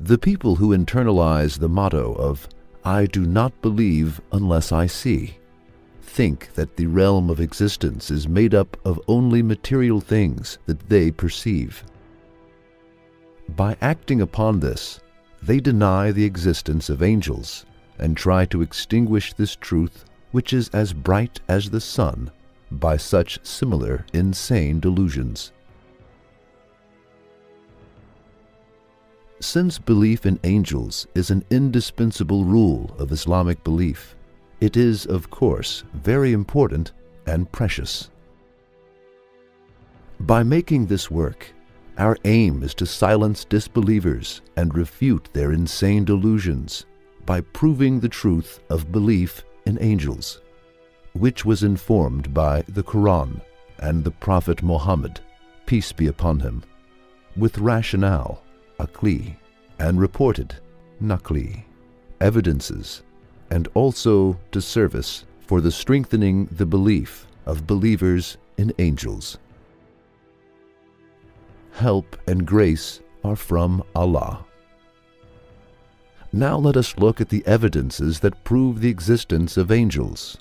The people who internalize the motto of, "I do not believe unless I see," think that the realm of existence is made up of only material things that they perceive. By acting upon this, they deny the existence of angels and try to extinguish this truth, which is as bright as the sun, by such similar insane delusions. Since belief in angels is an indispensable rule of Islamic belief, it is, of course, very important and precious. By making this work, our aim is to silence disbelievers and refute their insane delusions by proving the truth of belief in angels, which was informed by the Quran and the Prophet Muhammad, peace be upon him, with rationale, aqli, and reported, naqli, evidences, and also to service for the strengthening the belief of believers in angels. Help and grace are from Allah. Now let us look at the evidences that prove the existence of angels.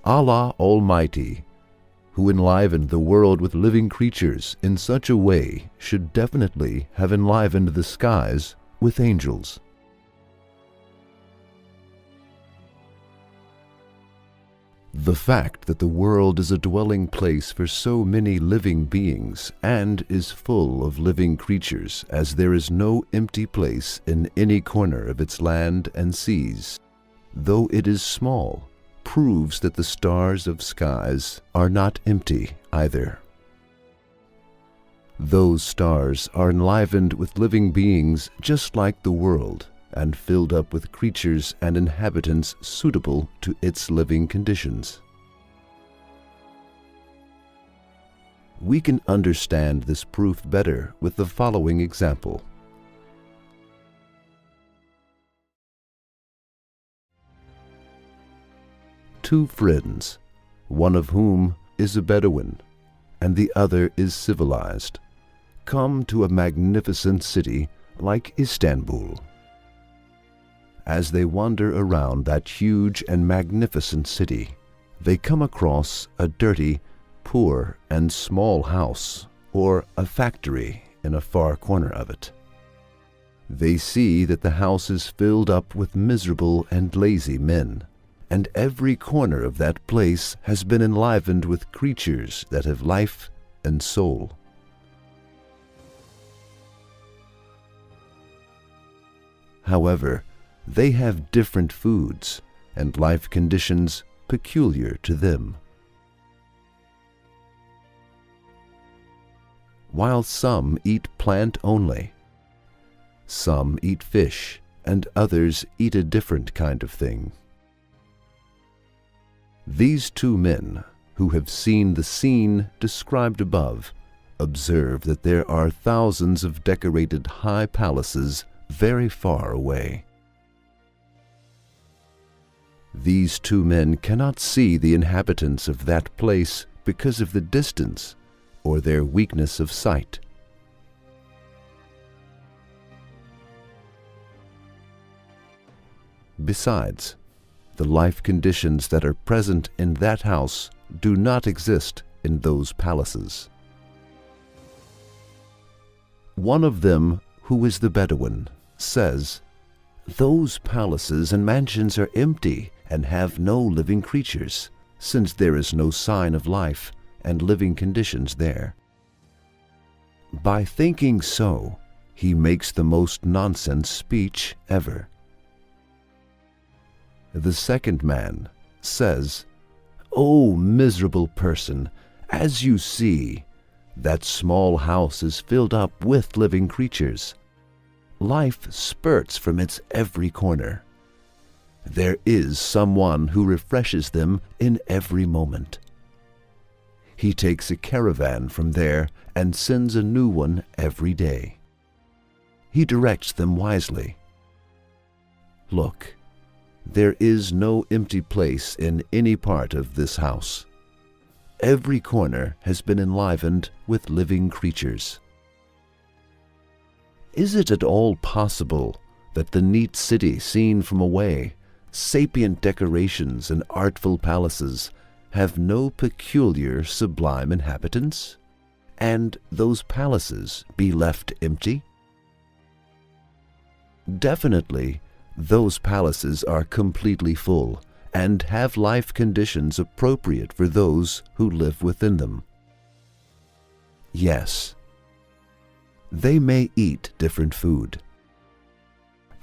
Allah Almighty, who enlivened the world with living creatures in such a way, should definitely have enlivened the skies with angels. The fact that the world is a dwelling place for so many living beings and is full of living creatures, as there is no empty place in any corner of its land and seas, though it is small, proves that the stars of skies are not empty either. Those stars are enlivened with living beings just like the world, and filled up with creatures and inhabitants suitable to its living conditions. We can understand this proof better with the following example. Two friends, one of whom is a Bedouin and the other is civilized, come to a magnificent city like Istanbul. As they wander around that huge and magnificent city, they come across a dirty, poor, and small house, or a factory in a far corner of it. They see that the house is filled up with miserable and lazy men, and every corner of that place has been enlivened with creatures that have life and soul. However, they have different foods and life conditions peculiar to them. While some eat plant only, some eat fish, and others eat a different kind of thing. These two men, who have seen the scene described above, observe that there are thousands of decorated high palaces very far away. These two men cannot see the inhabitants of that place because of the distance or their weakness of sight. Besides, the life conditions that are present in that house do not exist in those palaces. One of them, who is the Bedouin, says, "Those palaces and mansions are empty and have no living creatures, since there is no sign of life and living conditions there." By thinking so, he makes the most nonsense speech ever. The second man says, "O miserable person, as you see, that small house is filled up with living creatures. Life spurts from its every corner. There is someone who refreshes them in every moment. He takes a caravan from there and sends a new one every day. He directs them wisely. Look, there is no empty place in any part of this house. Every corner has been enlivened with living creatures. Is it at all possible that the neat city seen from away, sapient decorations and artful palaces, have no peculiar sublime inhabitants, and those palaces be left empty? Definitely, those palaces are completely full and have life conditions appropriate for those who live within them. Yes, they may eat different food.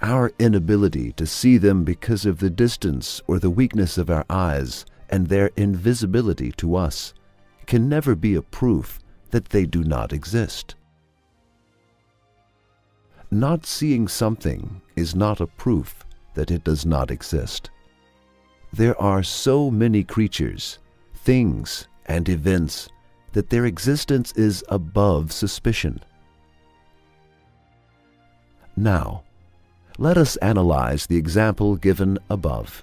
Our inability to see them because of the distance or the weakness of our eyes and their invisibility to us can never be a proof that they do not exist. Not seeing something is not a proof that it does not exist. There are so many creatures, things, and events that their existence is above suspicion. Now, let us analyze the example given above.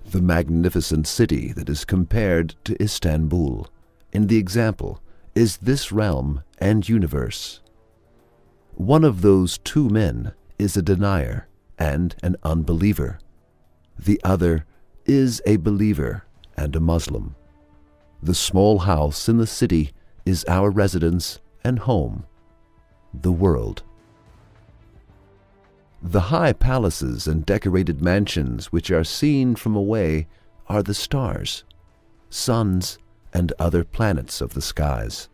The magnificent city that is compared to Istanbul in the example is this realm and universe. One of those two men is a denier and an unbeliever. The other is a believer and a Muslim. The small house in the city is our residence and home, the world. The high palaces and decorated mansions which are seen from away are the stars, suns, and other planets of the skies.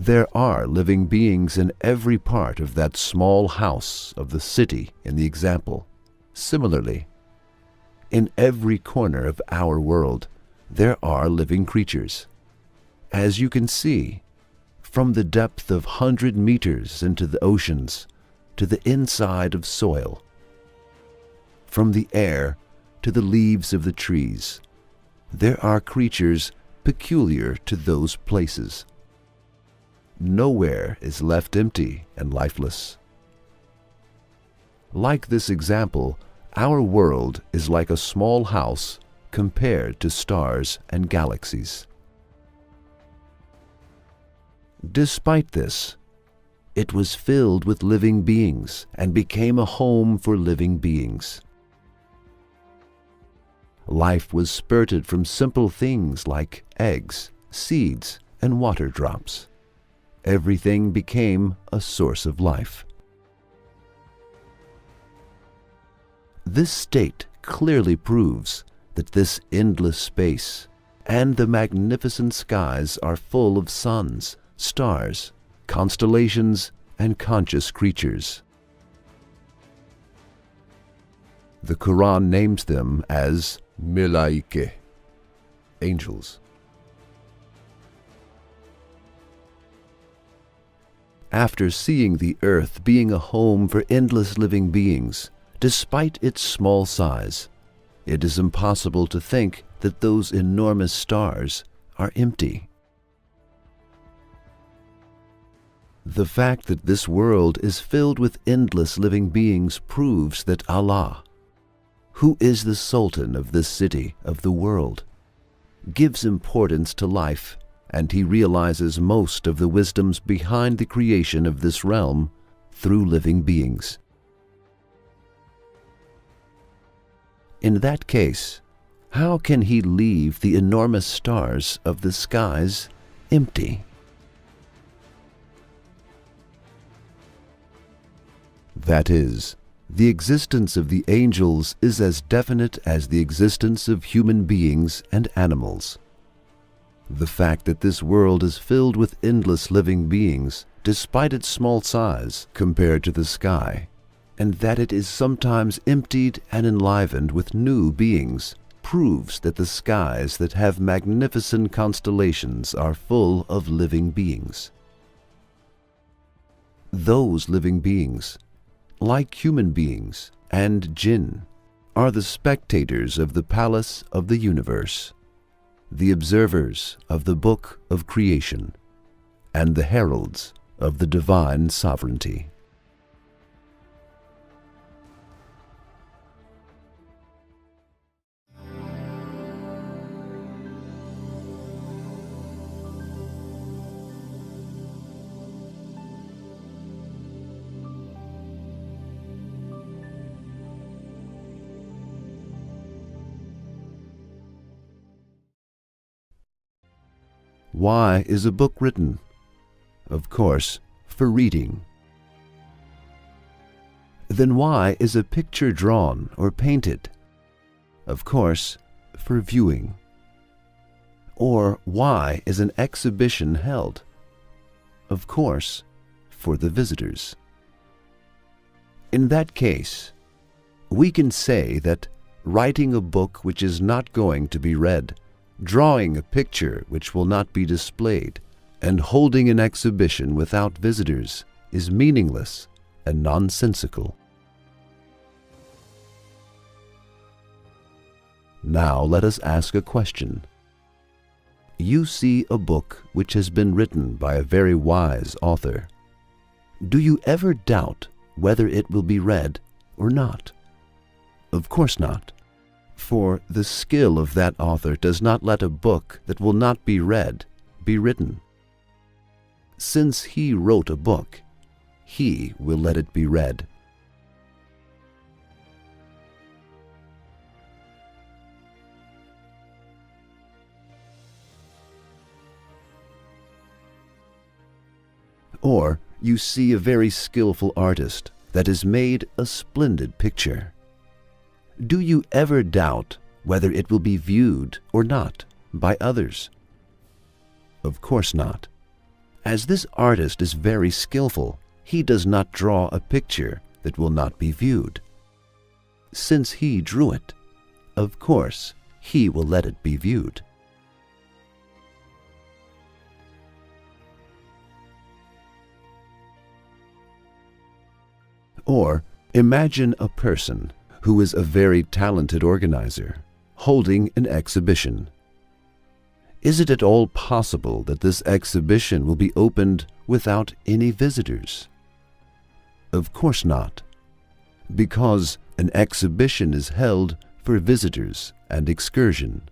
There are living beings in every part of that small house of the city in the example. Similarly, in every corner of our world, there are living creatures. As you can see, from the depth of 100 meters into the oceans to the inside of soil, from the air to the leaves of the trees, there are creatures peculiar to those places. Nowhere is left empty and lifeless. Like this example, our world is like a small house compared to stars and galaxies. Despite this, it was filled with living beings and became a home for living beings. Life was spurted from simple things like eggs, seeds, and water drops. Everything became a source of life. This state clearly proves that this endless space and the magnificent skies are full of suns, stars, constellations, and conscious creatures. The Quran names them as Melaike, angels. After seeing the earth being a home for endless living beings, despite its small size, it is impossible to think that those enormous stars are empty. The fact that this world is filled with endless living beings proves that Allah, who is the Sultan of this city of the world, gives importance to life, and He realizes most of the wisdoms behind the creation of this realm through living beings. In that case, how can He leave the enormous stars of the skies empty? That is, the existence of the angels is as definite as the existence of human beings and animals. The fact that this world is filled with endless living beings, despite its small size compared to the sky, and that it is sometimes emptied and enlivened with new beings proves that the skies that have magnificent constellations are full of living beings. Those living beings, like human beings and jinn, are the spectators of the palace of the universe, the observers of the book of creation, and the heralds of the divine sovereignty. Why is a book written? Of course, for reading. Then why is a picture drawn or painted? Of course, for viewing. Or why is an exhibition held? Of course, for the visitors. In that case, we can say that writing a book which is not going to be read, drawing a picture which will not be displayed, and holding an exhibition without visitors is meaningless and nonsensical. Now let us ask a question. You see a book which has been written by a very wise author. Do you ever doubt whether it will be read or not? Of course not. For the skill of that author does not let a book that will not be read be written. Since he wrote a book, he will let it be read. Or you see a very skillful artist that has made a splendid picture. Do you ever doubt whether it will be viewed or not by others? Of course not. As this artist is very skillful, he does not draw a picture that will not be viewed. Since he drew it, of course, he will let it be viewed. Or imagine a person who is a very talented organizer, holding an exhibition. Is it at all possible that this exhibition will be opened without any visitors? Of course not, because an exhibition is held for visitors and excursion.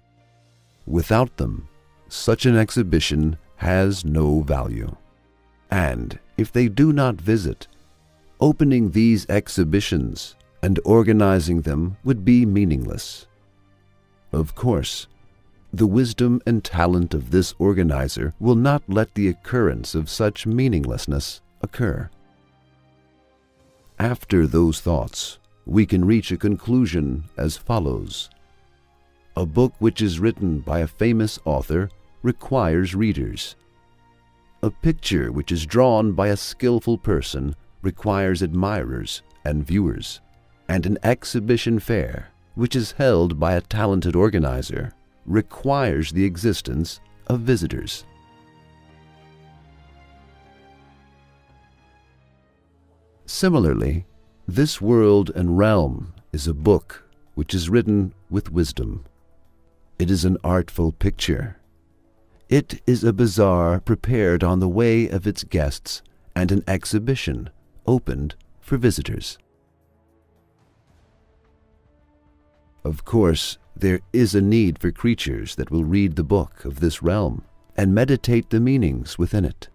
Without them, such an exhibition has no value. And if they do not visit, opening these exhibitions and organizing them would be meaningless. Of course, the wisdom and talent of this organizer will not let the occurrence of such meaninglessness occur. After those thoughts, we can reach a conclusion as follows. A book which is written by a famous author requires readers. A picture which is drawn by a skillful person requires admirers and viewers. And an exhibition fair, which is held by a talented organizer, requires the existence of visitors. Similarly, this world and realm is a book which is written with wisdom. It is an artful picture. It is a bazaar prepared on the way of its guests and an exhibition opened for visitors. Of course, there is a need for creatures that will read the book of this realm and meditate the meanings within it.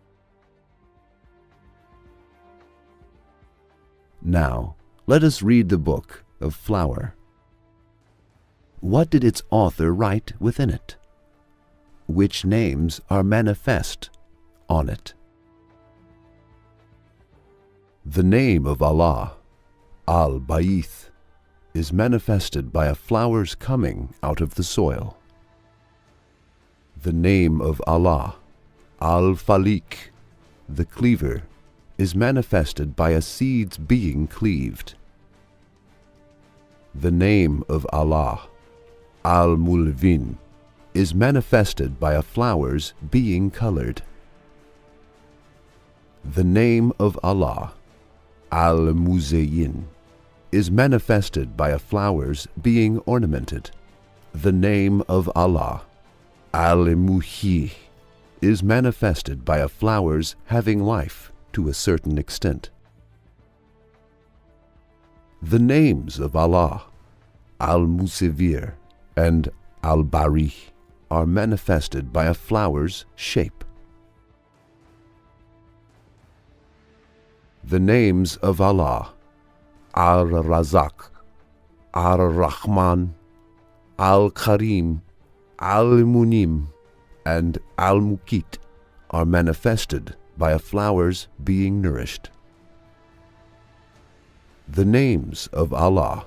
Now, let us read the book of Flower. What did its author write within it? Which names are manifest on it? The name of Allah, Al-Ba'ith, is manifested by a flower's coming out of the soil. The name of Allah, Al-Falik, the cleaver, is manifested by a seed's being cleaved The name of Allah, Al-Mulvin, is manifested by a flower's being colored. The name of Allah, Al-Muzayyin, is manifested by a flower's being ornamented. The name of Allah, Al-Muhyi, is manifested by a flower's having life to a certain extent. The names of Allah, Al-Musawwir and Al-Bari, are manifested by a flower's shape. The names of Allah, Al-Razak, Al-Rahman, Al-Karim, Al-Munim, and Al-Muqit, are manifested by a flower's being nourished. The names of Allah,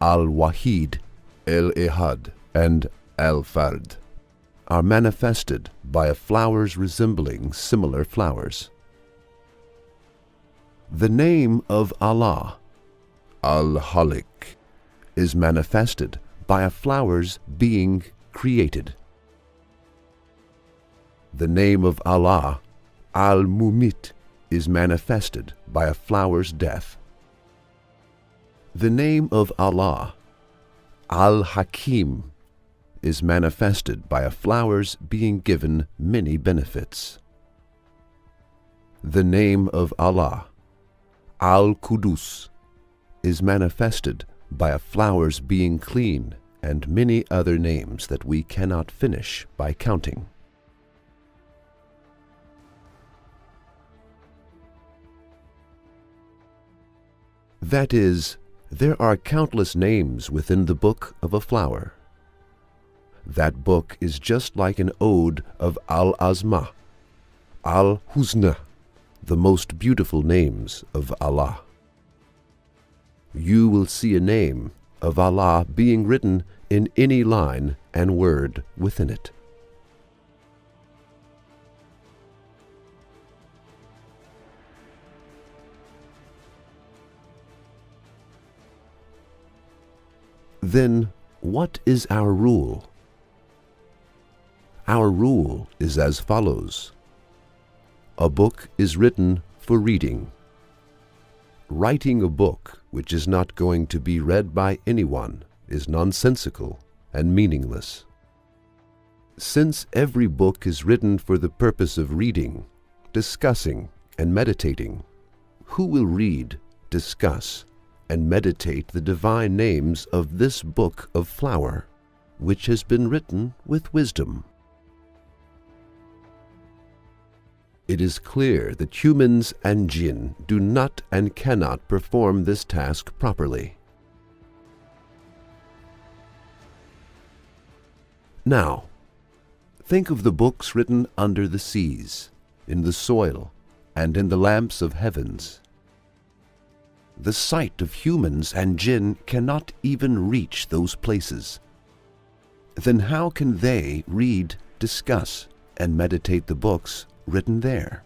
Al-Wahid, El-Ehad, and Al-Fard, are manifested by a flower's resembling similar flowers. The name of Allah, Al-Halik, is manifested by a flower's being created. The name of Allah, Al-Mumit, is manifested by a flower's death. The name of Allah, Al-Hakim, is manifested by a flower's being given many benefits. The name of Allah, Al-Qudus, is manifested by a flower's being clean, and many other names that we cannot finish by counting. That is, there are countless names within the book of a flower. That book is just like an ode of Al-Azma, Al-Husna, the most beautiful names of Allah. You will see a name of Allah being written in any line and word within it. Then, what is our rule? Our rule is as follows. A book is written for reading. Writing a book which is not going to be read by anyone is nonsensical and meaningless. Since every book is written for the purpose of reading, discussing, and meditating, who will read, discuss, and meditate the divine names of this book of flower, which has been written with wisdom? It is clear that humans and jinn do not and cannot perform this task properly. Now, think of the books written under the seas, in the soil, and in the lamps of heavens. The sight of humans and jinn cannot even reach those places. Then how can they read, discuss, and meditate the books written there?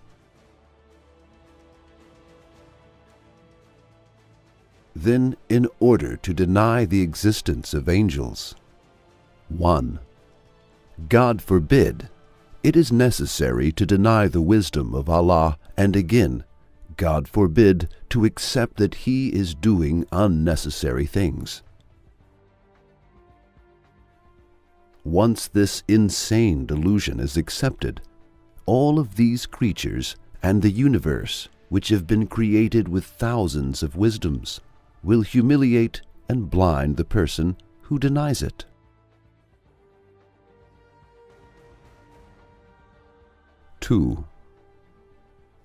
Then, in order to deny the existence of angels, 1. God forbid, it is necessary to deny the wisdom of Allah, and again, God forbid to accept that He is doing unnecessary things. Once this insane delusion is accepted, all of these creatures and the universe, which have been created with thousands of wisdoms, will humiliate and blind the person who denies it. Two.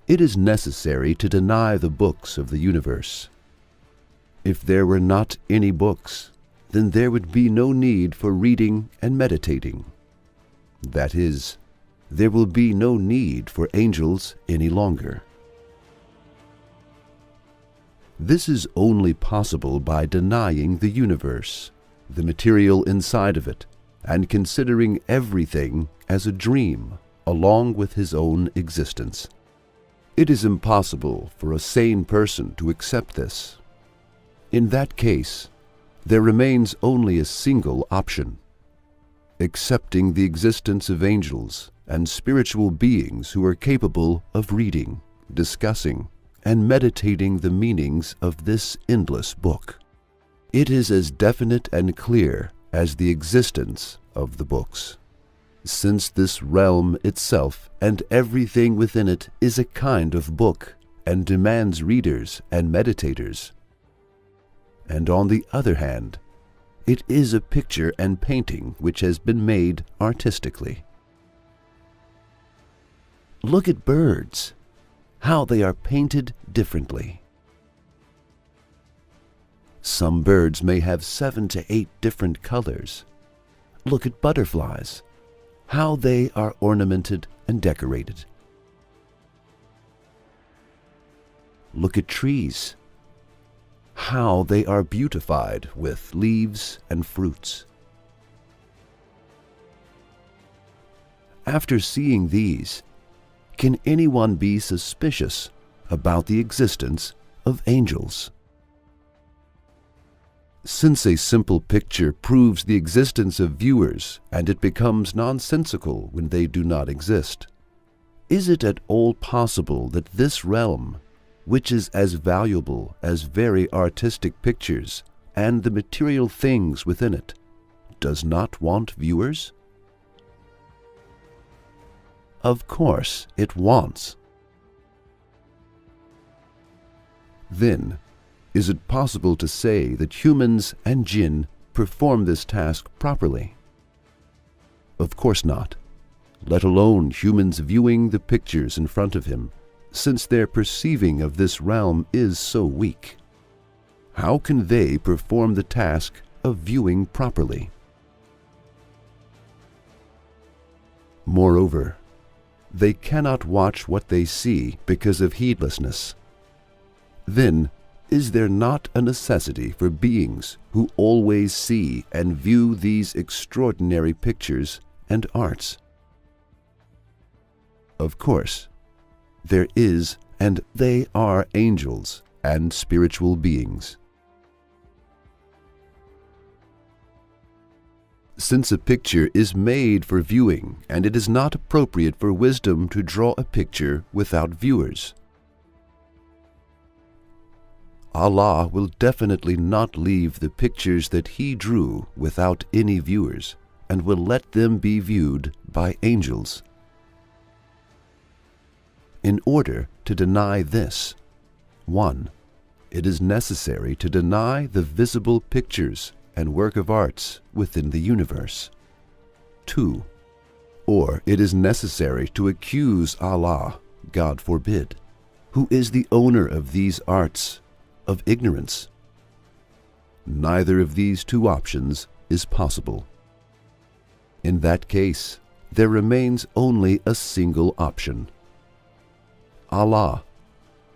It is necessary to deny the books of the universe. If there were not any books, then there would be no need for reading and meditating. That is, there will be no need for angels any longer. This is only possible by denying the universe, the material inside of it, and considering everything as a dream, along with his own existence. It is impossible for a sane person to accept this. In that case, there remains only a single option: accepting the existence of angels and spiritual beings who are capable of reading, discussing, and meditating the meanings of this endless book. It is as definite and clear as the existence of the books, since this realm itself and everything within it is a kind of book and demands readers and meditators. And on the other hand, it is a picture and painting which has been made artistically. Look at birds, how they are painted differently. Some birds may have 7 to 8 different colors. Look at butterflies, how they are ornamented and decorated. Look at trees, how they are beautified with leaves and fruits. After seeing these, can anyone be suspicious about the existence of angels? Since a simple picture proves the existence of viewers and it becomes nonsensical when they do not exist, is it at all possible that this realm, which is as valuable as very artistic pictures and the material things within it, does not want viewers? Of course it wants. Then, is it possible to say that humans and jinn perform this task properly? Of course not, let alone humans viewing the pictures in front of him, since their perceiving of this realm is so weak. How can they perform the task of viewing properly? Moreover, they cannot watch what they see because of heedlessness. Then, is there not a necessity for beings who always see and view these extraordinary pictures and arts? Of course, there is, and they are angels and spiritual beings. Since a picture is made for viewing, and it is not appropriate for wisdom to draw a picture without viewers, Allah will definitely not leave the pictures that He drew without any viewers, and will let them be viewed by angels. In order to deny this, 1. It is necessary to deny the visible pictures and work of arts within the universe. 2. Or it is necessary to accuse Allah, God forbid, who is the owner of these arts, of ignorance. Neither of these two options is possible. In that case, there remains only a single option. Allah,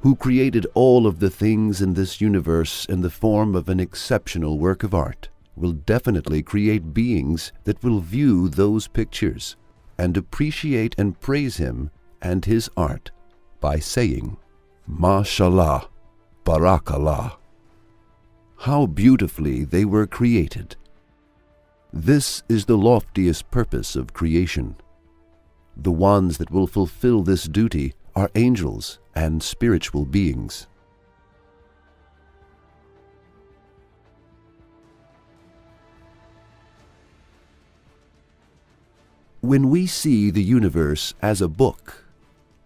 who created all of the things in this universe in the form of an exceptional work of art, will definitely create beings that will view those pictures and appreciate and praise Him and His art by saying, MashaAllah, Barakallah. How beautifully they were created. This is the loftiest purpose of creation. The ones that will fulfill this duty are angels and spiritual beings. When we see the universe as a book,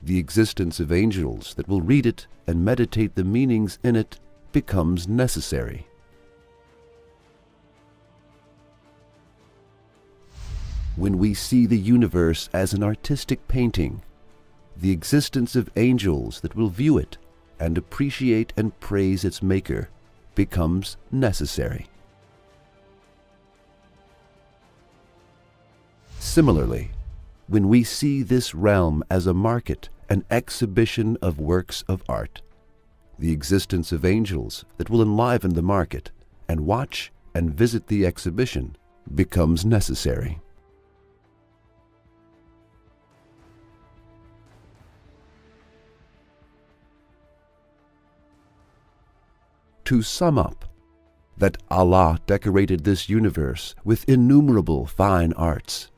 the existence of angels that will read it and meditate the meanings in it becomes necessary. When we see the universe as an artistic painting, the existence of angels that will view it and appreciate and praise its maker becomes necessary. Similarly, when we see this realm as a market, an exhibition of works of art, the existence of angels that will enliven the market and watch and visit the exhibition becomes necessary. To sum up, that Allah decorated this universe with innumerable fine arts,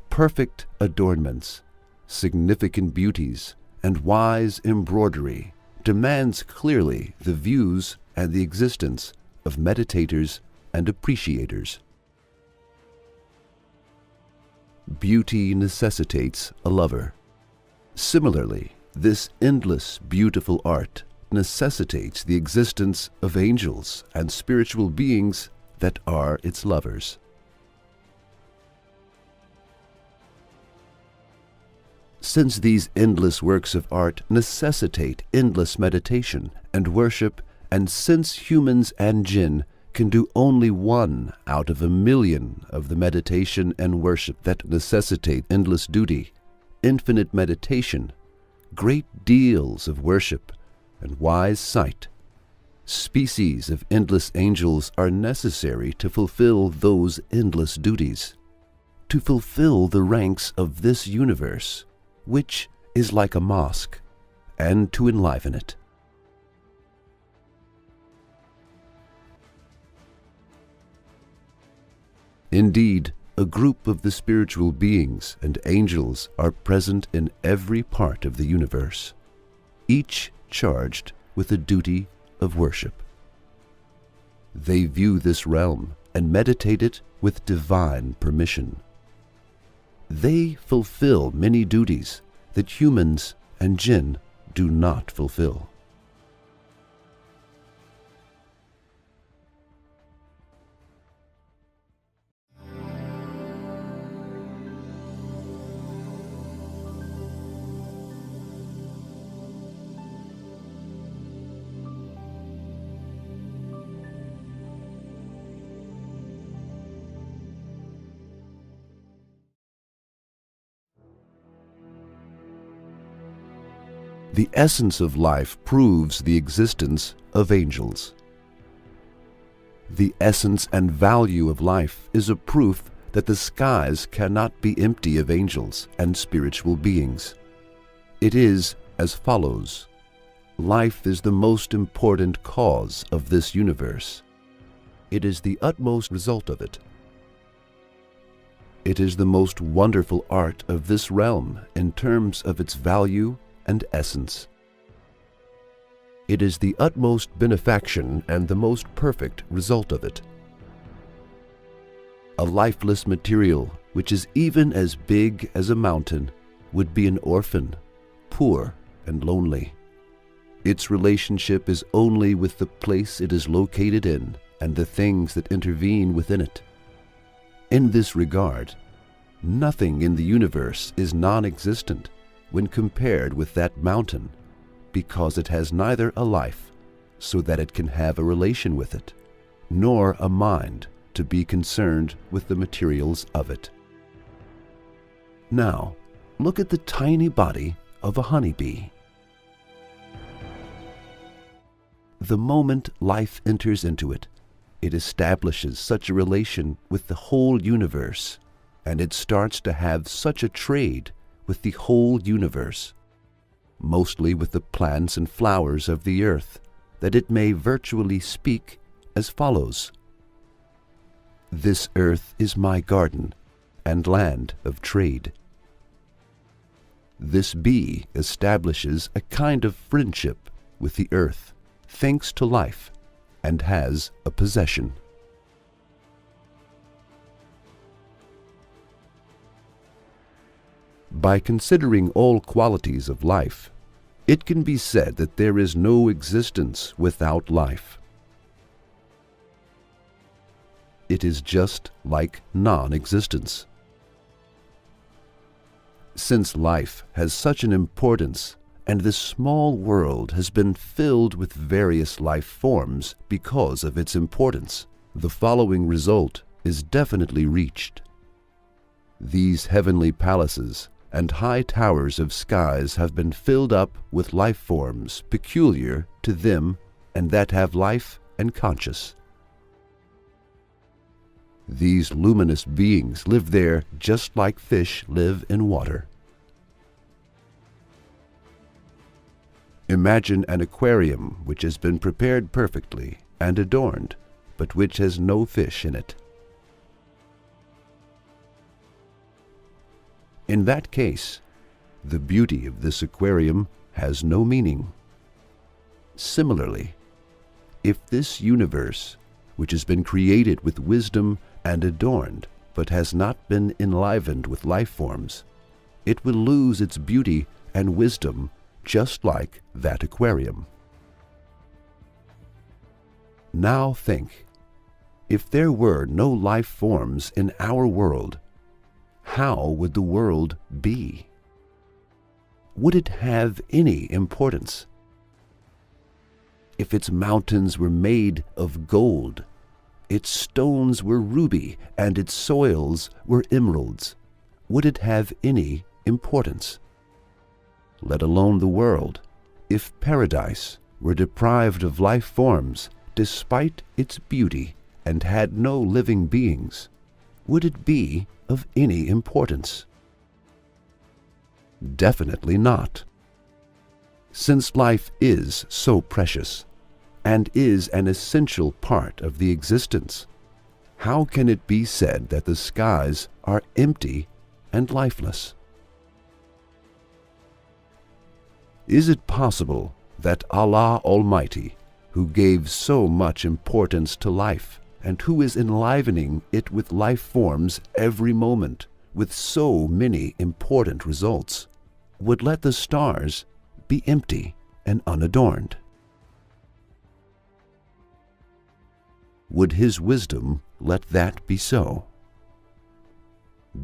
perfect adornments, significant beauties, and wise embroidery demands clearly the views and the existence of meditators and appreciators. Beauty necessitates a lover. Similarly, this endless, beautiful art necessitates the existence of angels and spiritual beings that are its lovers. Since these endless works of art necessitate endless meditation and worship, and since humans and jinn can do only one out of 1,000,000 of the meditation and worship that necessitate endless duty, infinite meditation, great deals of worship, and wise sight, species of endless angels are necessary to fulfill those endless duties, to fulfill the ranks of this universe, which is like a mosque, and to enliven it. Indeed, a group of the spiritual beings and angels are present in every part of the universe, each charged with a duty of worship. They view this realm and meditate it with divine permission. They fulfill many duties that humans and jinn do not fulfill. The essence of life proves the existence of angels. The essence and value of life is a proof that the skies cannot be empty of angels and spiritual beings. It is as follows. Life is the most important cause of this universe. It is the utmost result of it. It is the most wonderful art of this realm in terms of its value and essence. It is the utmost benefaction and the most perfect result of it. A lifeless material which is even as big as a mountain would be an orphan, poor and lonely. Its relationship is only with the place it is located in and the things that intervene within it. In this regard, nothing in the universe is non-existent when compared with that mountain, because it has neither a life, so that it can have a relation with it, nor a mind to be concerned with the materials of it. Now, look at the tiny body of a honeybee. The moment life enters into it, it establishes such a relation with the whole universe, and it starts to have such a trade with the whole universe, mostly with the plants and flowers of the earth, that it may virtually speak as follows. This earth is my garden and land of trade. This bee establishes a kind of friendship with the earth, thanks to life, and has a possession. By considering all qualities of life, it can be said that there is no existence without life. It is just like non-existence. Since life has such an importance, and this small world has been filled with various life forms because of its importance, the following result is definitely reached. These heavenly palaces and high towers of skies have been filled up with life forms peculiar to them and that have life and conscious. These luminous beings live there just like fish live in water. Imagine an aquarium which has been prepared perfectly and adorned but which has no fish in it. In that case, the beauty of this aquarium has no meaning. Similarly, if this universe, which has been created with wisdom and adorned, but has not been enlivened with life forms, it will lose its beauty and wisdom just like that aquarium. Now think, if there were no life forms in our world, how would the world be? Would it have any importance? If its mountains were made of gold, its stones were ruby, and its soils were emeralds, would it have any importance? Let alone the world, if paradise were deprived of life forms despite its beauty and had no living beings, would it be of any importance? Definitely not. Since life is so precious and is an essential part of the existence, how can it be said that the skies are empty and lifeless? Is it possible that Allah Almighty, who gave so much importance to life and who is enlivening it with life forms every moment with so many important results, would let the stars be empty and unadorned? Would His wisdom let that be so?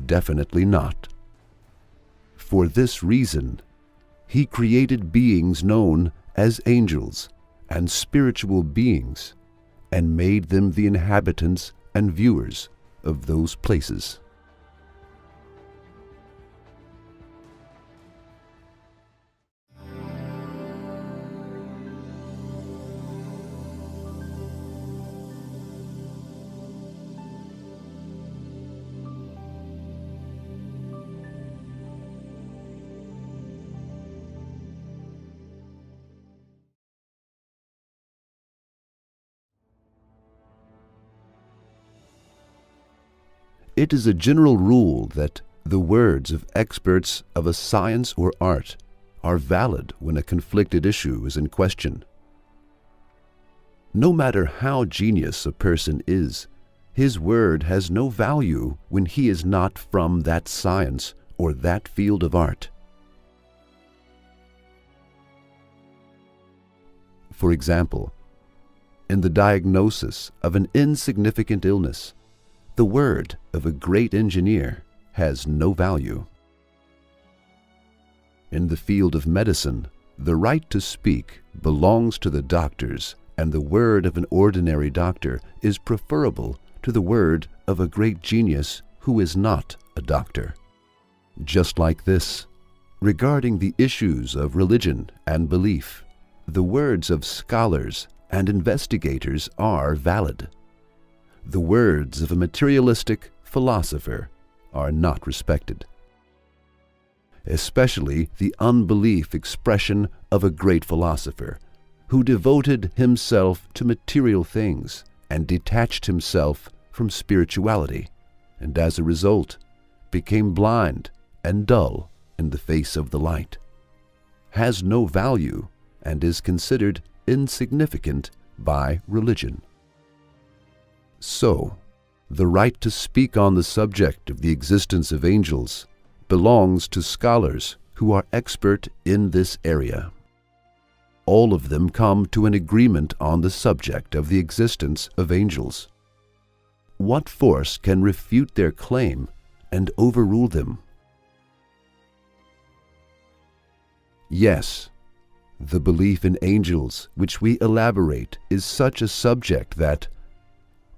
Definitely not. For this reason, He created beings known as angels and spiritual beings, and made them the inhabitants and viewers of those places. It is a general rule that the words of experts of a science or art are valid when a conflicted issue is in question. No matter how genius a person is, his word has no value when he is not from that science or that field of art. For example, in the diagnosis of an insignificant illness, the word of a great engineer has no value. In the field of medicine, the right to speak belongs to the doctors, and the word of an ordinary doctor is preferable to the word of a great genius who is not a doctor. Just like this, regarding the issues of religion and belief, the words of scholars and investigators are valid. The words of a materialistic philosopher are not respected. Especially the unbelief expression of a great philosopher who devoted himself to material things and detached himself from spirituality, and as a result became blind and dull in the face of the light, has no value and is considered insignificant by religion. So, the right to speak on the subject of the existence of angels belongs to scholars who are expert in this area. All of them come to an agreement on the subject of the existence of angels. What force can refute their claim and overrule them? Yes, the belief in angels which we elaborate is such a subject that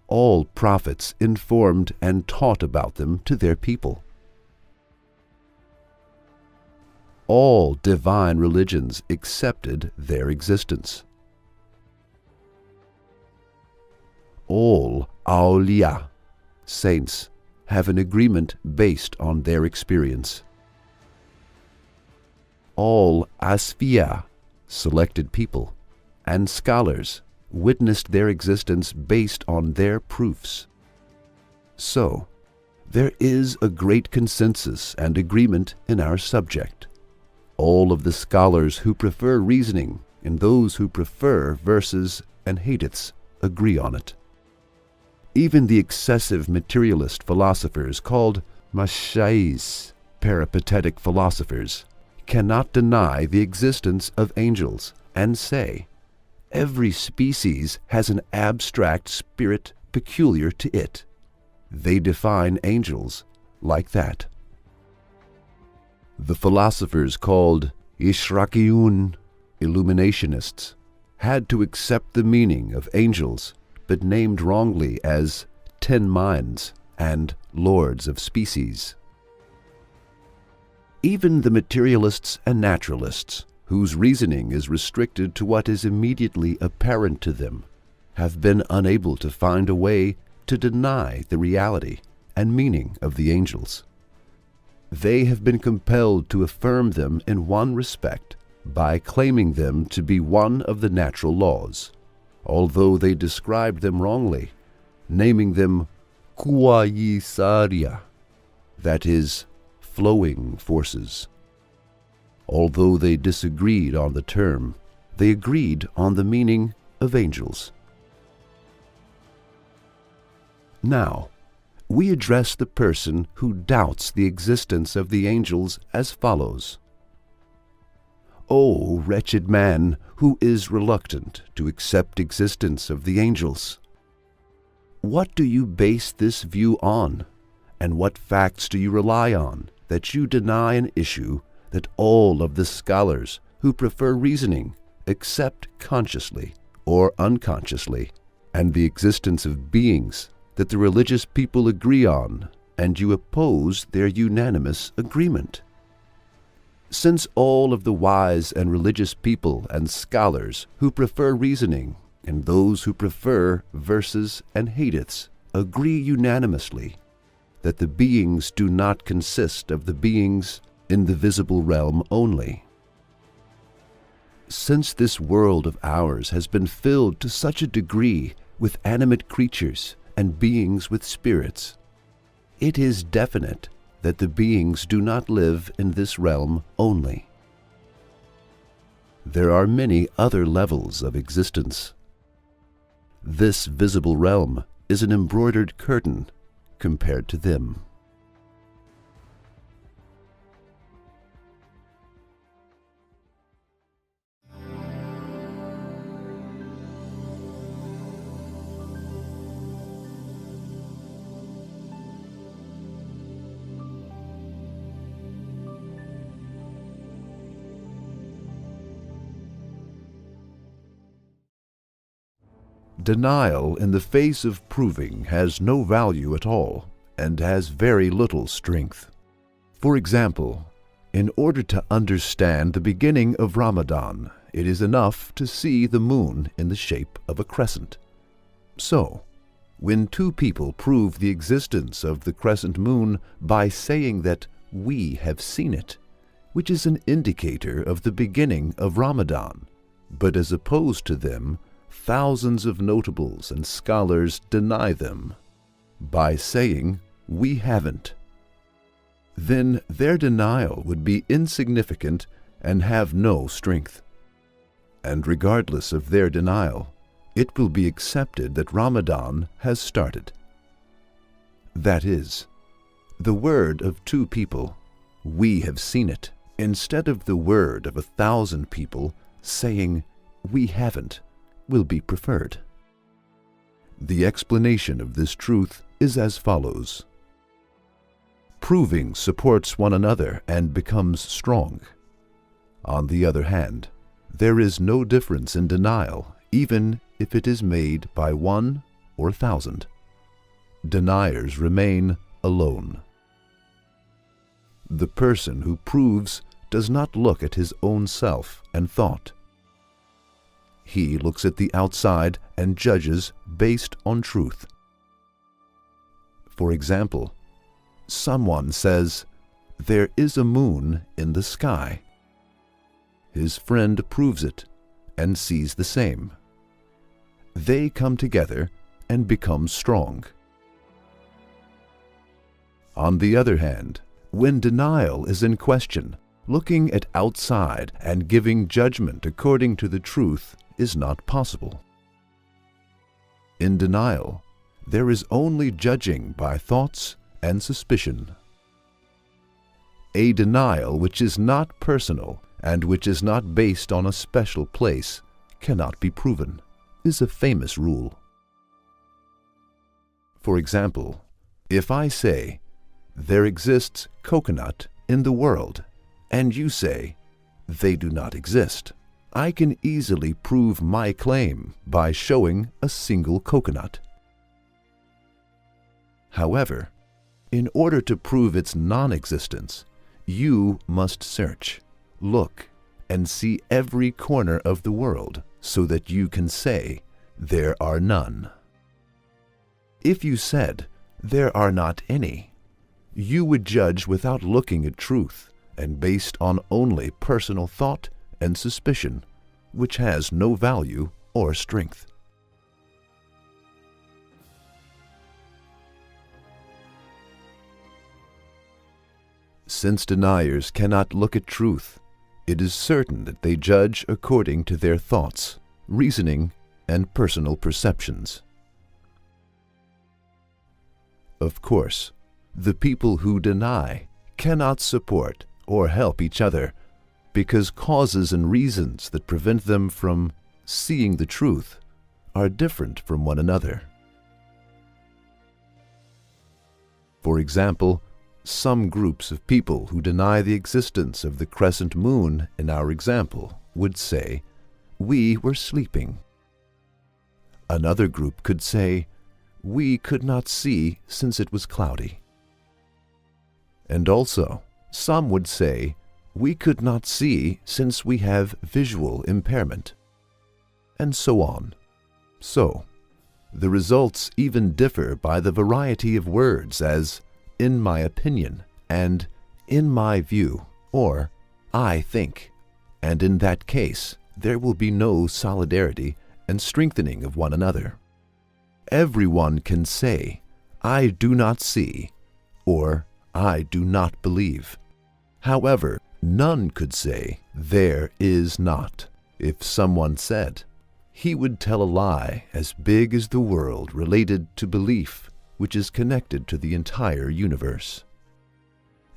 all prophets informed and taught about them to their people. All divine religions accepted their existence. All awliya, saints, have an agreement based on their experience. All asfiya, selected people, and scholars witnessed their existence based on their proofs. So, there is a great consensus and agreement in our subject. All of the scholars who prefer reasoning and those who prefer verses and hadiths agree on it. Even the excessive materialist philosophers called mashais, peripatetic philosophers, cannot deny the existence of angels and say, every species has an abstract spirit peculiar to it. They define angels like that. The philosophers called Ishraqiyun, illuminationists, had to accept the meaning of angels, but named wrongly as 10 minds and lords of species. Even the materialists and naturalists, whose reasoning is restricted to what is immediately apparent to them, have been unable to find a way to deny the reality and meaning of the angels. They have been compelled to affirm them in one respect by claiming them to be one of the natural laws, although they described them wrongly, naming them Kuwayisaria, that is, flowing forces. Although they disagreed on the term, they agreed on the meaning of angels. Now, we address the person who doubts the existence of the angels as follows. O wretched man who is reluctant to accept existence of the angels! What do you base this view on, and what facts do you rely on that you deny an issue that all of the scholars who prefer reasoning accept consciously or unconsciously, and the existence of beings that the religious people agree on, and you oppose their unanimous agreement? Since all of the wise and religious people and scholars who prefer reasoning and those who prefer verses and hadiths agree unanimously that the beings do not consist of the beings in the visible realm only. Since this world of ours has been filled to such a degree with animate creatures and beings with spirits, it is definite that the beings do not live in this realm only. There are many other levels of existence. This visible realm is an embroidered curtain compared to them. Denial in the face of proving has no value at all and has very little strength. For example, in order to understand the beginning of Ramadan, it is enough to see the moon in the shape of a crescent. So, when two people prove the existence of the crescent moon by saying that we have seen it, which is an indicator of the beginning of Ramadan, but as opposed to them, thousands of notables and scholars deny them by saying, we haven't, then their denial would be insignificant and have no strength. And regardless of their denial, it will be accepted that Ramadan has started. That is, the word of two people, we have seen it, instead of the word of 1,000 people saying, we haven't, will be preferred. The explanation of this truth is as follows. Proving supports one another and becomes strong. On the other hand, there is no difference in denial, even if it is made by 1 or 1,000. Deniers remain alone. The person who proves does not look at his own self and thought. He looks at the outside and judges based on truth. For example, someone says, there is a moon in the sky. His friend proves it and sees the same. they come together and become strong. On the other hand, when denial is in question, looking at outside and giving judgment according to the truth is not possible. In denial, there is only judging by thoughts and suspicion. A denial which is not personal and which is not based on a special place cannot be proven, is a famous rule. For example, if I say, there exists coconut in the world, and you say, they do not exist, I can easily prove my claim by showing a single coconut. However, in order to prove its non-existence, you must search, look, and see every corner of the world so that you can say, there are none. If you said, there are not any, you would judge without looking at truth and based on only personal thought and suspicion, which has no value or strength. Since deniers cannot look at truth, it is certain that they judge according to their thoughts, reasoning, and personal perceptions. Of course, the people who deny cannot support or help each other because causes and reasons that prevent them from seeing the truth are different from one another. For example, some groups of people who deny the existence of the crescent moon in our example would say, we were sleeping. Another group could say, we could not see since it was cloudy. And also, some would say, we could not see since we have visual impairment. And so on. So, the results even differ by the variety of words as in my opinion, and in my view, or I think, and in that case, there will be no solidarity and strengthening of one another. Everyone can say, I do not see, or I do not believe. However, none could say, there is not. If someone said, he would tell a lie as big as the world related to belief, which is connected to the entire universe.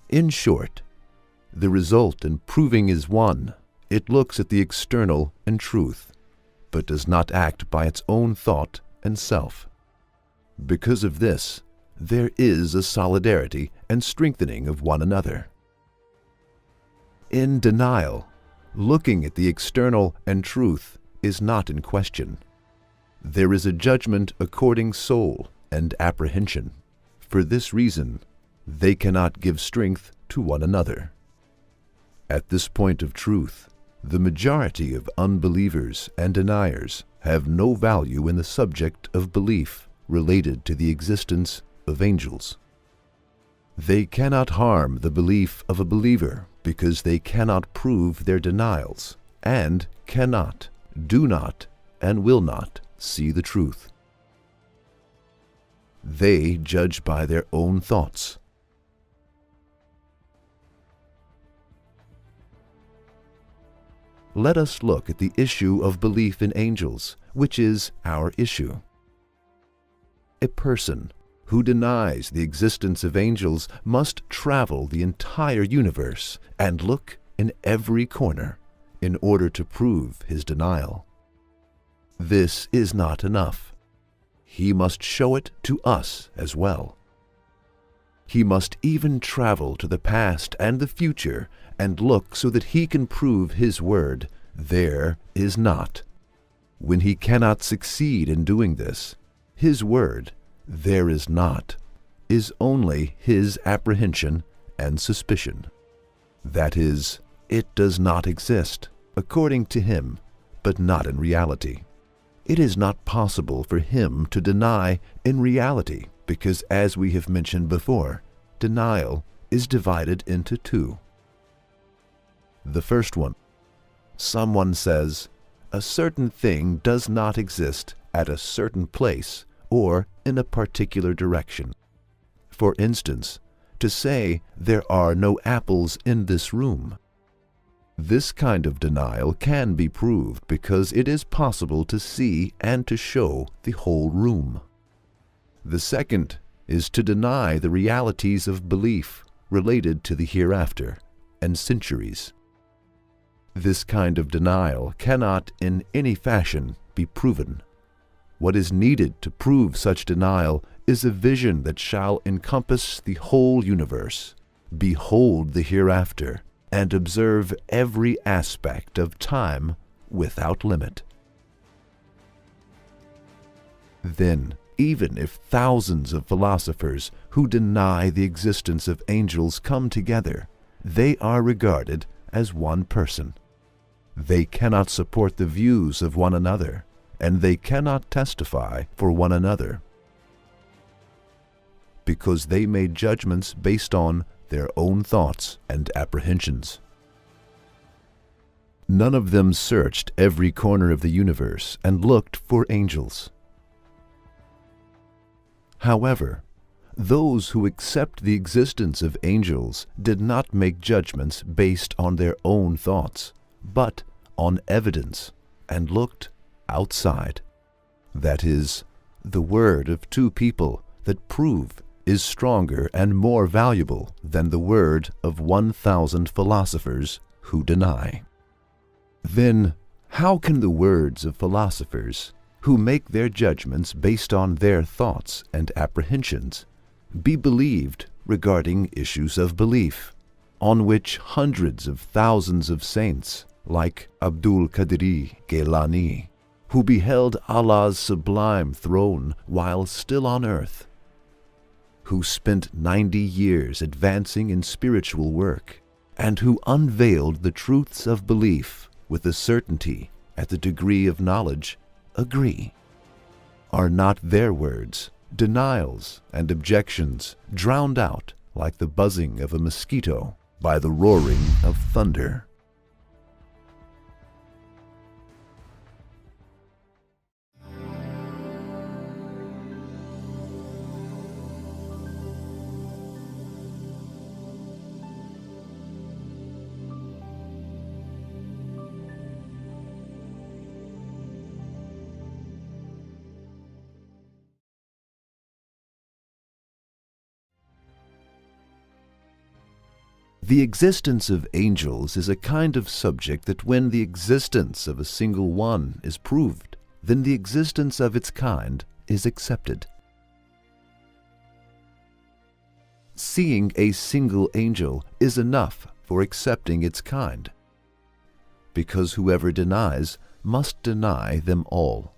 In short, the result in proving is one. It looks at the external and truth, but does not act by its own thought and self. Because of this, there is a solidarity and strengthening of one another. In denial, looking at the external and truth is not in question. There is a judgment according soul and apprehension. For this reason, they cannot give strength to one another. At this point of truth, the majority of unbelievers and deniers have no value in the subject of belief related to the existence of angels. They cannot harm the belief of a believer because they cannot prove their denials and cannot, do not, and will not see the truth. They judge by their own thoughts. Let us look at the issue of belief in angels, which is our issue. A person who denies the existence of angels must travel the entire universe and look in every corner in order to prove his denial. This is not enough. He must show it to us as well. He must even travel to the past and the future and look so that he can prove his word, there is not. When he cannot succeed in doing this, his word, there is not, is only his apprehension and suspicion. That is, it does not exist, according to him, but not in reality. It is not possible for him to deny in reality because, as we have mentioned before, denial is divided into two. The first one, someone says, a certain thing does not exist at a certain place or in a particular direction. For instance, to say there are no apples in this room. This kind of denial can be proved because it is possible to see and to show the whole room. The second is to deny the realities of belief related to the hereafter and centuries. This kind of denial cannot in any fashion be proven. What is needed to prove such denial is a vision that shall encompass the whole universe, behold the hereafter, and observe every aspect of time without limit. Then, even if thousands of philosophers who deny the existence of angels come together, they are regarded as one person. They cannot support the views of one another, and they cannot testify for one another, because they made judgments based on their own thoughts and apprehensions. None of them searched every corner of the universe and looked for angels. However, those who accept the existence of angels did not make judgments based on their own thoughts, but on evidence, and looked outside. That is, the word of two people that prove is stronger and more valuable than the word of 1,000 philosophers who deny. Then, how can the words of philosophers who make their judgments based on their thoughts and apprehensions be believed regarding issues of belief, on which hundreds of thousands of saints, like Abdul Qadir Geilani, who beheld Allah's sublime throne while still on earth, who spent 90 years advancing in spiritual work, and who unveiled the truths of belief with a certainty at the degree of knowledge, agree? Are not their words, denials, and objections drowned out like the buzzing of a mosquito by the roaring of thunder? The existence of angels is a kind of subject that when the existence of a single one is proved, then the existence of its kind is accepted. Seeing a single angel is enough for accepting its kind, because whoever denies must deny them all.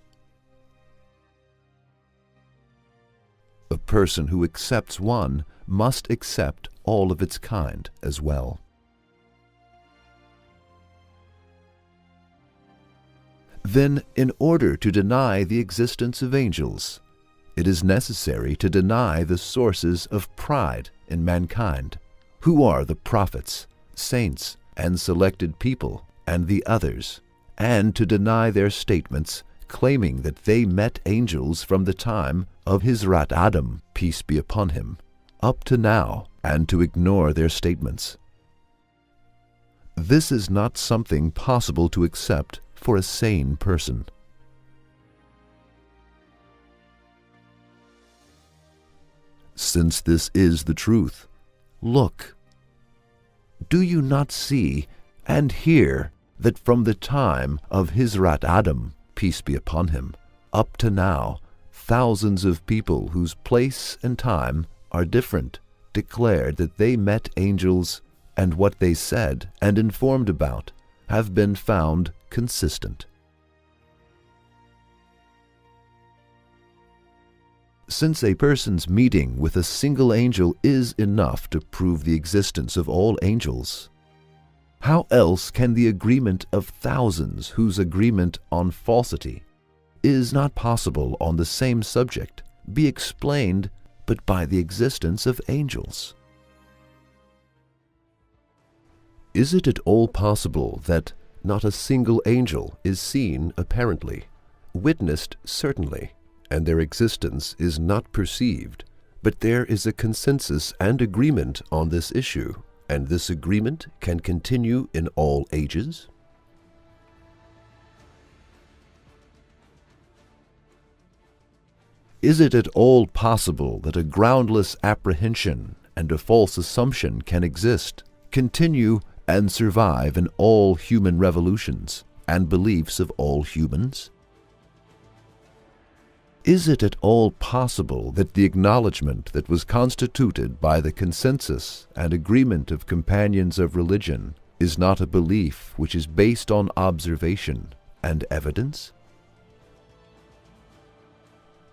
A person who accepts one must accept all of its kind as well. Then, in order to deny the existence of angels, it is necessary to deny the sources of pride in mankind, who are the prophets, saints, and selected people, and the others, and to deny their statements claiming that they met angels from the time of Hazrat Adam, peace be upon him, up to now, and to ignore their statements. This is not something possible to accept for a sane person. Since this is the truth, look. Do you not see and hear that from the time of Hazrat Adam, peace be upon him, up to now, thousands of people whose place and time are different declared that they met angels, and what they said and informed about have been found consistent. Since a person's meeting with a single angel is enough to prove the existence of all angels, how else can the agreement of thousands whose agreement on falsity is not possible on the same subject be explained but by the existence of angels? Is it at all possible that Not a single angel is seen apparently, witnessed certainly, and their existence is not perceived, but there is a consensus and agreement on this issue, and this agreement can continue in all ages? Is it at all possible that a groundless apprehension and a false assumption can exist, continue, and survive in all human revolutions and beliefs of all humans? Is it at all possible that the acknowledgement that was constituted by the consensus and agreement of companions of religion is not a belief which is based on observation and evidence?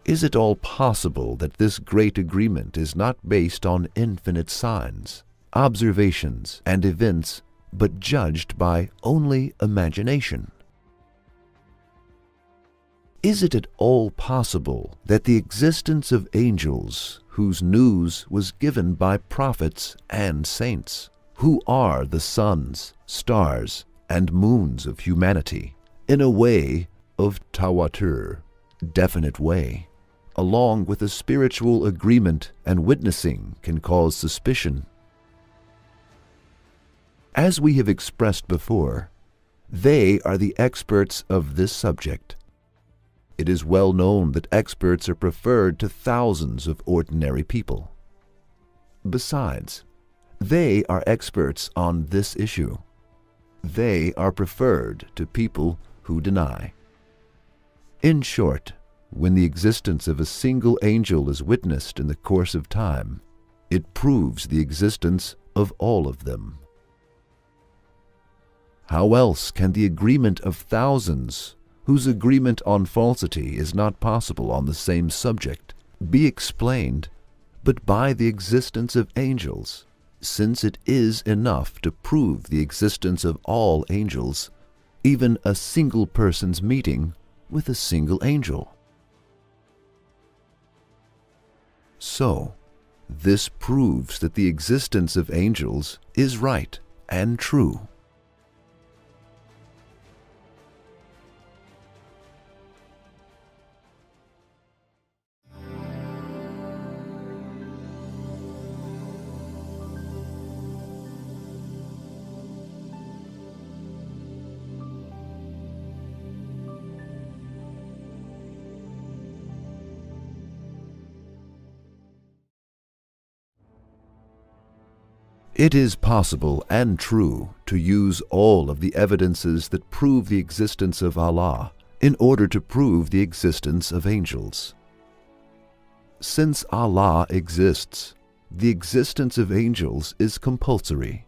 Is it all possible that this great agreement is not based on infinite signs, observations, and events, but judged by only imagination? Is it at all possible that the existence of angels, whose news was given by prophets and saints, who are the suns, stars, and moons of humanity, in a way of tawatur, definite way, along with a spiritual agreement and witnessing, can cause suspicion? As we have expressed before, they are the experts of this subject. It is well known that experts are preferred to thousands of ordinary people. Besides, they are experts on this issue. They are preferred to people who deny. In short, when the existence of a single angel is witnessed in the course of time, it proves the existence of all of them. How else can the agreement of thousands, whose agreement on falsity is not possible on the same subject, be explained but by the existence of angels, since it is enough to prove the existence of all angels, even a single person's meeting with a single angel? So, this proves that the existence of angels is right and true. It is possible and true to use all of the evidences that prove the existence of Allah in order to prove the existence of angels. Since Allah exists, the existence of angels is compulsory.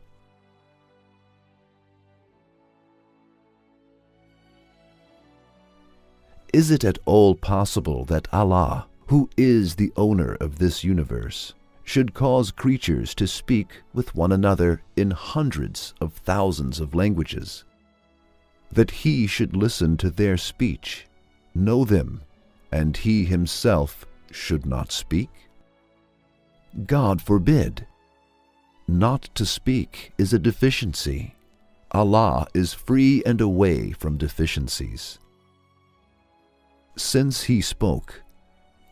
Is it at all possible that Allah, who is the owner of this universe, should cause creatures to speak with one another in hundreds of thousands of languages, that He should listen to their speech, know them, and He Himself should not speak? God forbid! Not to speak is a deficiency. Allah is free and away from deficiencies. Since He spoke,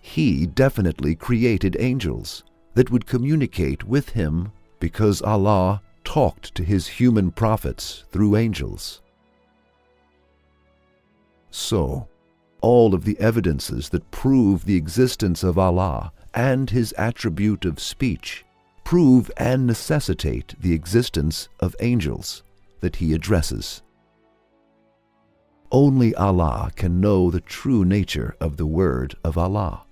He definitely created angels that would communicate with Him, because Allah talked to His human prophets through angels. So, all of the evidences that prove the existence of Allah and His attribute of speech prove and necessitate the existence of angels that He addresses. Only Allah can know the true nature of the word of Allah.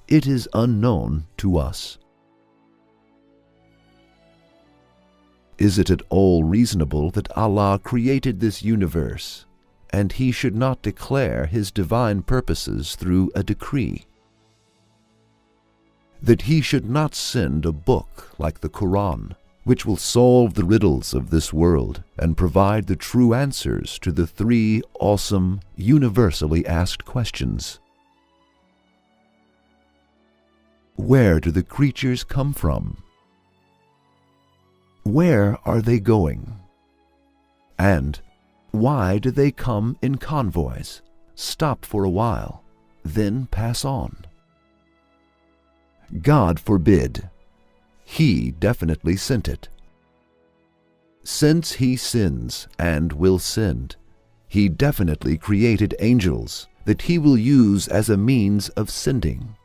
It is unknown to us. Is it at all reasonable that Allah created this universe, and He should not declare His divine purposes through a decree? That He should not send a book like the Quran, which will solve the riddles of this world and provide the true answers to the three awesome, universally asked questions? Where do the creatures come from? Where are they going? And Why do they come in convoys, stop for a while, then pass on? God forbid. He definitely sent it. Since he sins and will sin, he definitely created angels that he will use as a means of sending.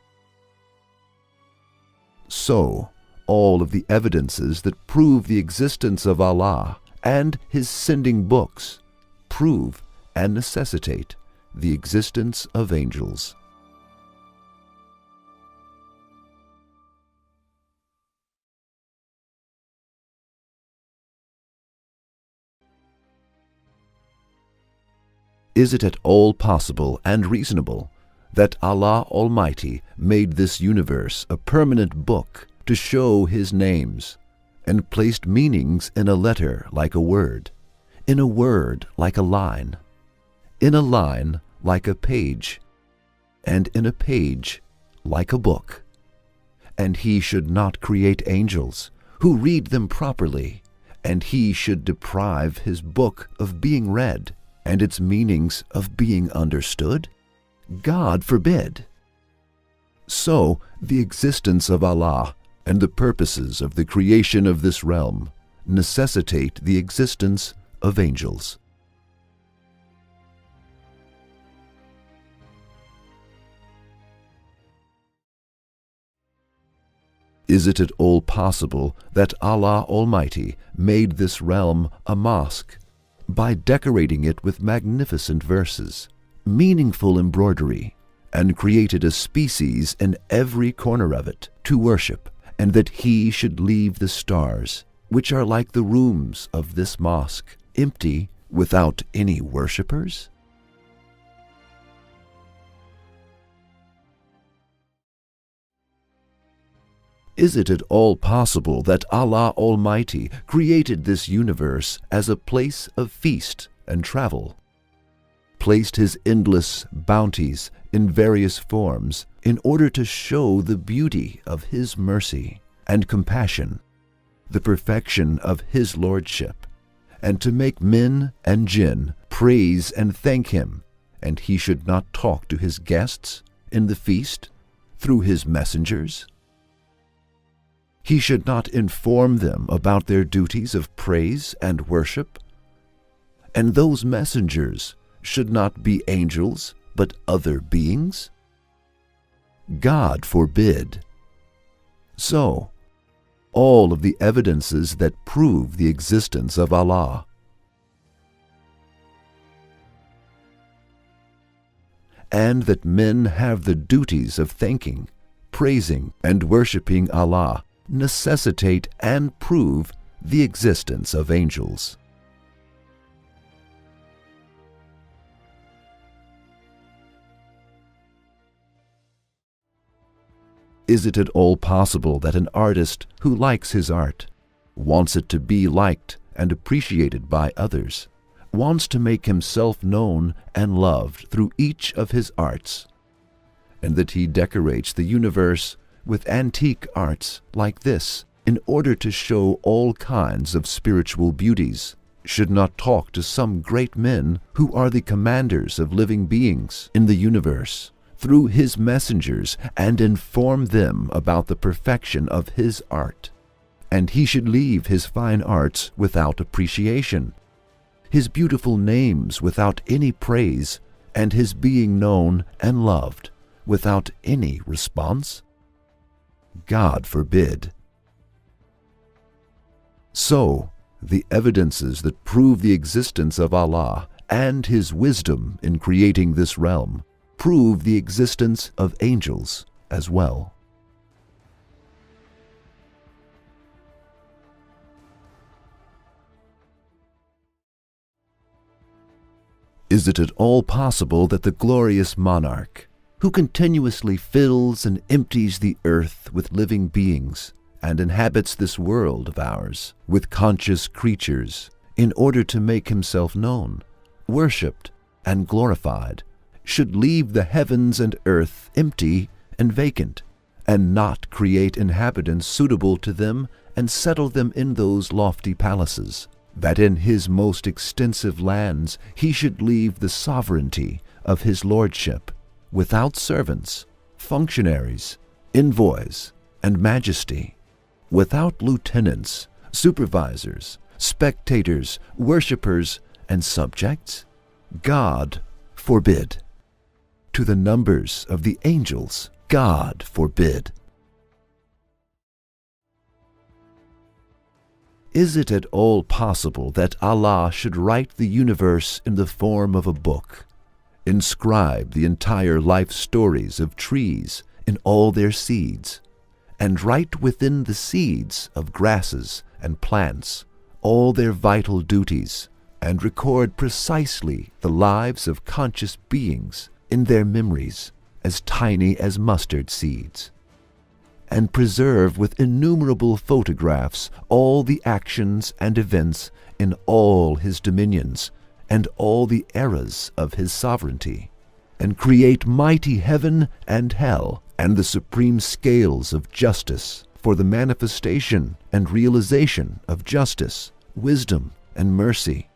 So, all of the evidences that prove the existence of Allah and his sending books prove and necessitate the existence of angels. Is it at all possible and reasonable that Allah Almighty made this universe a permanent book to show His names, and placed meanings in a letter like a word, in a word like a line, in a line like a page, and in a page like a book? And He should not create angels who read them properly, and He should deprive His book of being read and its meanings of being understood? God forbid. So, the existence of Allah and the purposes of the creation of this realm necessitate the existence of angels. Is it at all possible that Allah Almighty made this realm a mosque by decorating it with magnificent verses, meaningful embroidery, and created a species in every corner of it to worship, and that He should leave the stars, which are like the rooms of this mosque, empty without any worshippers? Is it at all possible that Allah Almighty created this universe as a place of feast and travel, placed His endless bounties in various forms in order to show the beauty of His mercy and compassion, the perfection of His lordship, and to make men and jinn praise and thank Him, and He should not talk to His guests in the feast through His messengers? He should not inform them about their duties of praise and worship? And those messengers should not be angels, but other beings? God forbid. So, all of the evidences that prove the existence of Allah and that men have the duties of thanking, praising, and worshiping Allah necessitate and prove the existence of angels. Is it at all possible that an artist who likes his art, wants it to be liked and appreciated by others, wants to make himself known and loved through each of his arts, and that he decorates the universe with antique arts like this in order to show all kinds of spiritual beauties, should not talk to some great men who are the commanders of living beings in the universe through His messengers and inform them about the perfection of His art? And he should leave his fine arts without appreciation, His beautiful names without any praise, and His being known and loved without any response? God forbid. So, the evidences that prove the existence of Allah and His wisdom in creating this realm prove the existence of angels as well. Is it at all possible that the glorious monarch, who continuously fills and empties the earth with living beings and inhabits this world of ours with conscious creatures in order to make Himself known, worshipped, and glorified, should leave the heavens and earth empty and vacant, and not create inhabitants suitable to them and settle them in those lofty palaces, that in his most extensive lands he should leave the sovereignty of his lordship, without servants, functionaries, envoys, and majesty, without lieutenants, supervisors, spectators, worshippers, and subjects? God forbid. To the numbers of the angels, God forbid. Is it at all possible that Allah should write the universe in the form of a book, inscribe the entire life stories of trees in all their seeds, and write within the seeds of grasses and plants all their vital duties, and record precisely the lives of conscious beings in their memories as tiny as mustard seeds, and preserve with innumerable photographs all the actions and events in all his dominions and all the eras of his sovereignty, and create mighty heaven and hell and the supreme scales of justice for the manifestation and realization of justice, wisdom, and mercy,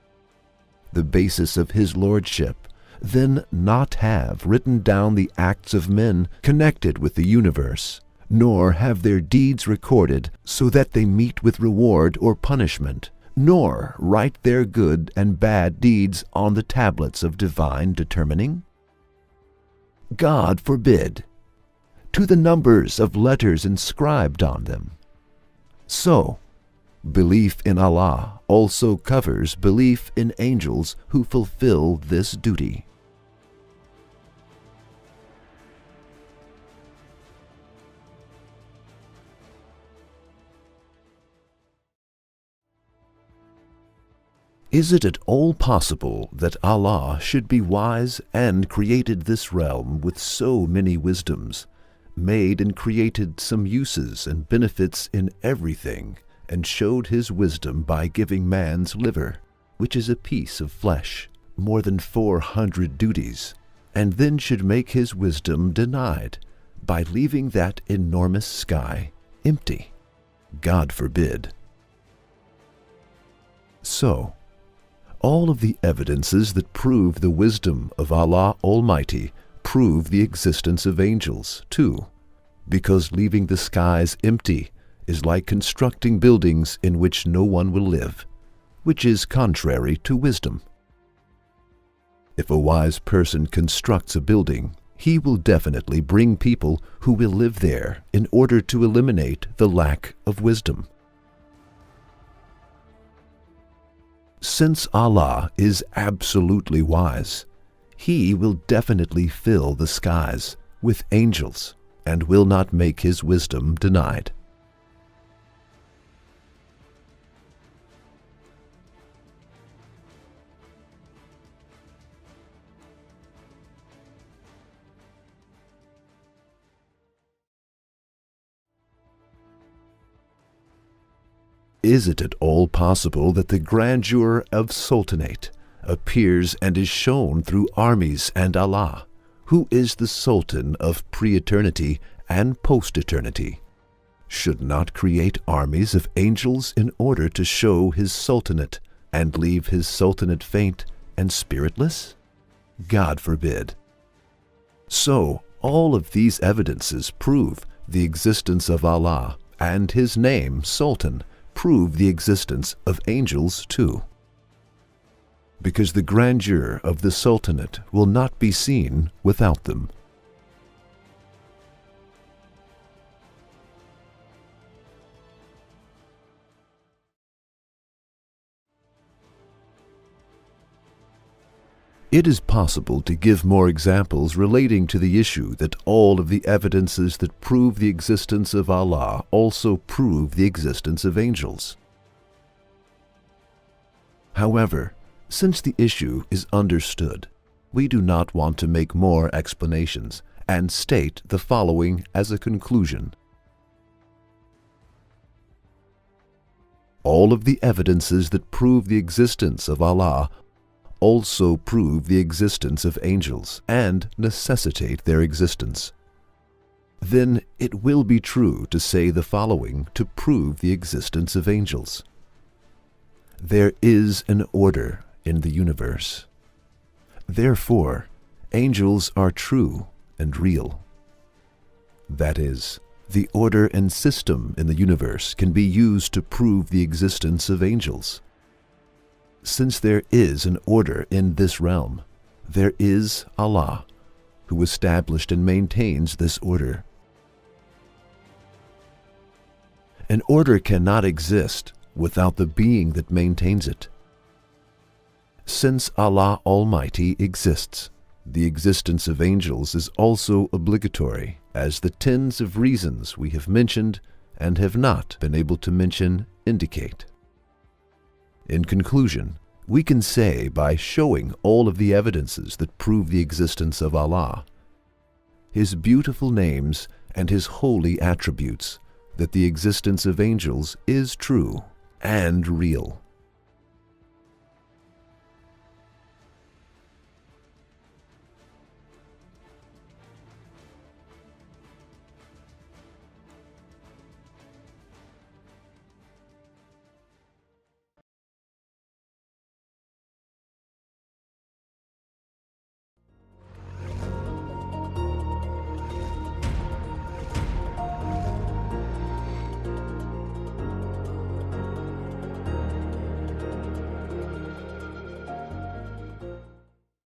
the basis of his lordship, then not have written down the acts of men connected with the universe, nor have their deeds recorded so that they meet with reward or punishment, nor write their good and bad deeds on the tablets of divine determining? God forbid. To the numbers of letters inscribed on them. So, belief in Allah also covers belief in angels who fulfill this duty. Is it at all possible that Allah should be wise and created this realm with so many wisdoms, made and created some uses and benefits in everything, and showed his wisdom by giving man's liver, which is a piece of flesh, more than 400 duties, and then should make his wisdom denied by leaving that enormous sky empty? God forbid. So, all of the evidences that prove the wisdom of Allah Almighty prove the existence of angels, too, because leaving the skies empty is like constructing buildings in which no one will live, which is contrary to wisdom. If a wise person constructs a building, he will definitely bring people who will live there in order to eliminate the lack of wisdom. Since Allah is absolutely wise, He will definitely fill the skies with angels and will not make His wisdom denied. Is it at all possible that the grandeur of Sultanate appears and is shown through armies and Allah, who is the Sultan of pre-eternity and post-eternity, should not create armies of angels in order to show His Sultanate and leave His Sultanate faint and spiritless? God forbid. So, all of these evidences prove the existence of Allah, and His name, Sultan, prove the existence of angels too, because the grandeur of the Sultanate will not be seen without them. It is possible to give more examples relating to the issue that all of the evidences that prove the existence of Allah also prove the existence of angels. However, since the issue is understood, we do not want to make more explanations and state the following as a conclusion. All of the evidences that prove the existence of Allah also prove the existence of angels and necessitate their existence. Then it will be true to say the following to prove the existence of angels. there is an order in the universe. Therefore, angels are true and real. That is, the order and system in the universe can be used to prove the existence of angels. Since there is an order in this realm, there is Allah, who established and maintains this order. An order cannot exist without the being that maintains it. Since Allah Almighty exists, the existence of angels is also obligatory, as the tens of reasons we have mentioned and have not been able to mention indicate. In conclusion, we can say by showing all of the evidences that prove the existence of Allah, His beautiful names and His holy attributes, that the existence of angels is true and real.